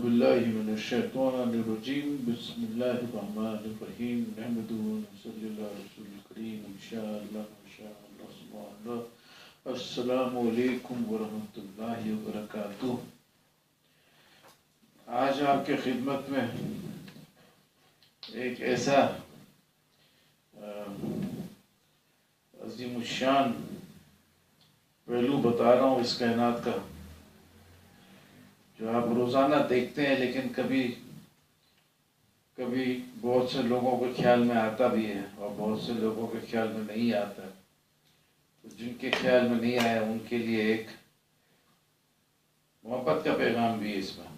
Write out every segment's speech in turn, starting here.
بالله من الشيطان الرجيم بسم الله الرحمن الرحيم نحمده ونصلي على رسول الكريم إن شاء الله سبحان الله السلام علیکم ورحمۃ اللہ وبرکاتہ۔ آج آپ کے خدمت میں ایک ایسا عظیم الشان پہلو بتا رہا ہوں اس کائنات کا، جو آپ روزانہ دیکھتے ہیں لیکن کبھی بہت سے لوگوں کے خیال میں آتا بھی ہے اور بہت سے لوگوں کے خیال میں نہیں آتا۔ تو جن کے خیال میں نہیں آیا ان کے لیے ایک محبت کا پیغام بھی ہے اس میں۔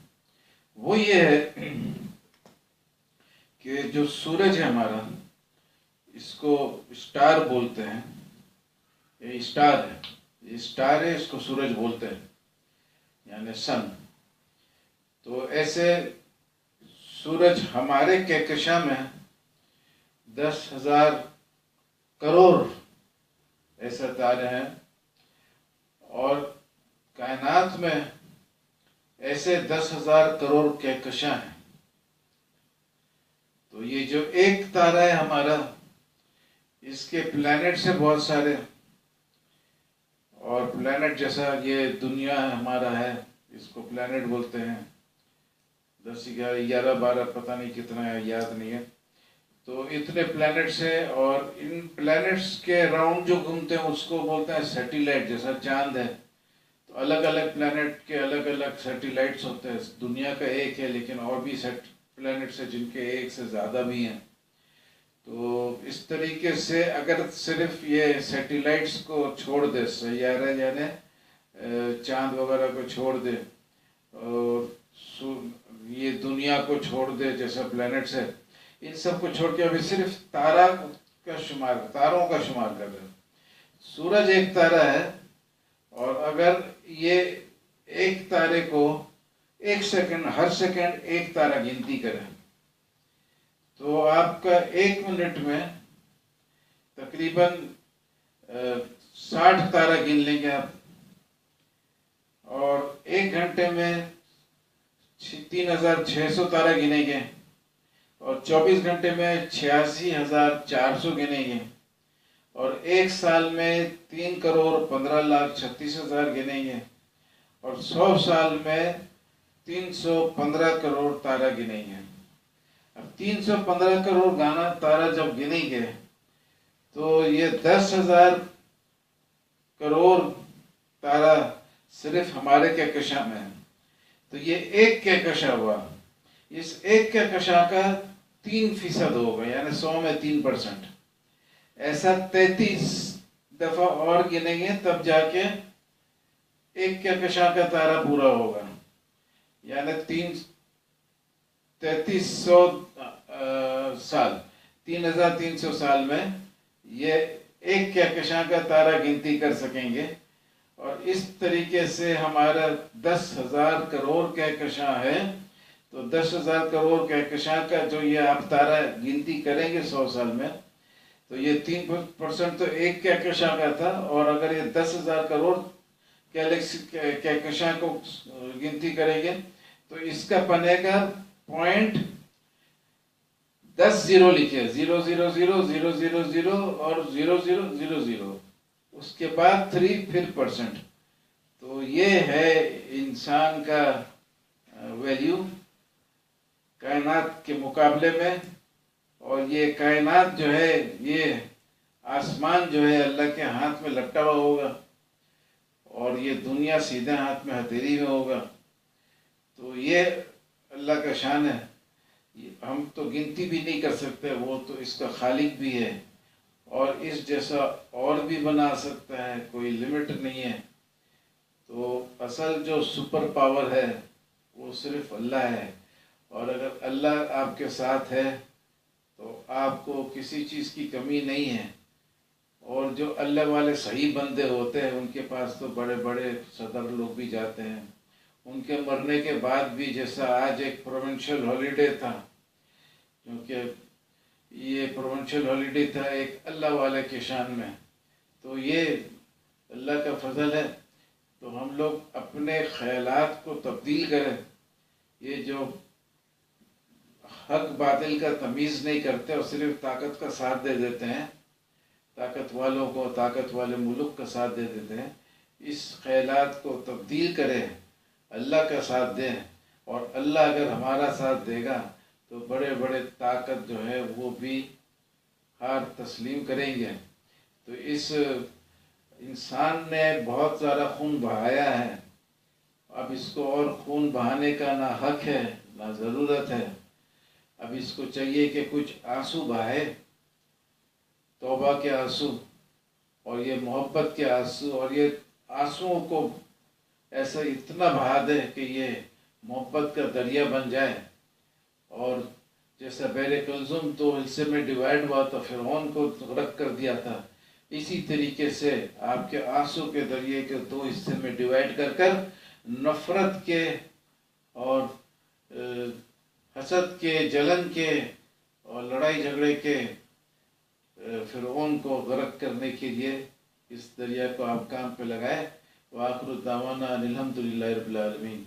وہ یہ ہے کہ جو سورج ہے ہمارا، اس کو اسٹار بولتے ہیں، یہ اسٹار ہے، اس کو سورج بولتے ہیں، یعنی سن۔ تو ایسے سورج ہمارے کہکشاں میں 10,000 کروڑ ایسے تارے ہیں، اور کائنات میں ایسے 10,000 کروڑ کہکشاں ہیں۔ تو یہ جو ایک تارہ ہے ہمارا، اس کے پلانٹ سے بہت سارے، اور پلانٹ جیسا یہ دنیا ہمارا ہے، اس کو پلانٹ بولتے ہیں۔ 10 11 12 پتہ نہیں کتنا ہے، یاد نہیں ہے۔ تو اتنے پلانٹس ہیں، اور ان پلانٹس کے راؤنڈ جو گھومتے ہیں اس کو بولتے ہیں سیٹیلائٹ، جیسا چاند ہے۔ تو الگ الگ پلانٹ کے الگ الگ سیٹیلائٹس ہوتے ہیں۔ دنیا کا ایک ہے لیکن اور بھی پلانٹس ہیں جن کے ایک سے زیادہ بھی ہیں۔ تو اس طریقے سے اگر صرف یہ سیٹیلائٹس کو چھوڑ دے، سیارے یعنی چاند وغیرہ کو چھوڑ دے، اور یہ دنیا کو چھوڑ دے جیسا پلانٹس ہے، ان سب کو چھوڑ کے ابھی صرف تاروں کا شمار کر رہے ہیں۔ سورج ایک تارہ ہے، اور اگر یہ ایک تارے کو ہر سیکنڈ ایک تارہ گنتی کرے، تو آپ کا 1 منٹ میں تقریباً 60 تارہ گن لیں گے آپ، اور 1 گھنٹے میں 3,600 تارہ گنیں گے، اور 24 گھنٹے میں 86,400 گنیں گے، اور 1 سال میں 3,15,36,000 گنیں گے، اور 100 سال میں 315 کروڑ تارہ گنیں گے۔ اب 315 کروڑ تارہ جب گنیں گے تو یہ 10,000 کروڑ تارہ صرف ہمارے کہکشاں میں ہے۔ تو یہ ایک کہکشاں ہوا، اس ایک کہکشاں کا 3% ہوگا، یعنی 100 میں 3%۔ ایسا 33 دفعہ اور گنیں گے تب جا کے ایک کہکشاں کا تارہ پورا ہوگا، یعنی 3,300 سال، 3,300 سال میں یہ ایک کہکشاں کا تارہ گنتی کر سکیں گے۔ اور اس طریقے سے ہمارا 10,000 کروڑ کہکشاں ہے، تو 10,000 کروڑ کہکشاں کا جو یہ آپ تارہ گنتی کریں گے 100 سال میں، تو یہ 3% تو ایک کہکشاں کا تھا، اور اگر یہ 10,000 کروڑ کہکشاں کو گنتی کریں گے تو اس کا بنے گا پوائنٹ 10 زیرو لکھے، 0,0,0,0,0,0 اور 0,0,0,0، اس کے بعد 3 پھر %۔ تو یہ ہے انسان کا ویلیو کائنات کے مقابلے میں۔ اور یہ کائنات جو ہے، یہ آسمان جو ہے اللہ کے ہاتھ میں لپٹا ہوا ہوگا، اور یہ دنیا سیدھے ہاتھ میں ہتھیلی میں ہوگا۔ تو یہ اللہ کا شان ہے، ہم تو گنتی بھی نہیں کر سکتے، وہ تو اس کا خالق بھی ہے، اور اس جیسا اور بھی بنا سکتا ہے، کوئی لمٹ نہیں ہے۔ تو اصل جو سپر پاور ہے وہ صرف اللہ ہے، اور اگر اللہ آپ کے ساتھ ہے تو آپ کو کسی چیز کی کمی نہیں ہے۔ اور جو اللہ والے صحیح بندے ہوتے ہیں ان کے پاس تو بڑے بڑے صدر لوگ بھی جاتے ہیں، ان کے مرنے کے بعد بھی، جیسا آج ایک پروونشل ہالیڈے تھا، کیونکہ یہ پروونشل ہالیڈے تھا ایک اللہ والے کے شان میں، تو یہ اللہ کا فضل ہے۔ تو ہم لوگ اپنے خیالات کو تبدیل کریں، یہ جو حق باطل کا تمیز نہیں کرتے اور صرف طاقت کا ساتھ دے دیتے ہیں، طاقت والوں کو، طاقت والے ملک کا ساتھ دے دیتے ہیں، اس خیالات کو تبدیل کریں، اللہ کا ساتھ دیں، اور اللہ اگر ہمارا ساتھ دے گا تو بڑے بڑے طاقت جو ہے وہ بھی ہار تسلیم کریں گے۔ تو اس انسان نے بہت سارا خون بہایا ہے، اب اس کو اور خون بہانے کا نہ حق ہے نہ ضرورت ہے۔ اب اس کو چاہیے کہ کچھ آنسو بہائے، توبہ کے آنسو، اور یہ محبت کے آنسو، اور یہ آنسوؤں کو ایسا اتنا بہا دے کہ یہ محبت کا دریا بن جائے۔ اور جیسا بحر کلثوم دو حصے میں ڈیوائیڈ ہوا تو فرعون کو غرق کر دیا تھا، اسی طریقے سے آپ کے آنسو کے دریا کے دو حصے میں ڈیوائیڈ کر کر نفرت کے اور حسد کے، جلن کے اور لڑائی جھگڑے کے فرعون کو غرق کرنے کے لیے اس دریا کو آپ کام پہ لگائے۔ وآخر دعوانا الحمدللہ رب العالمین۔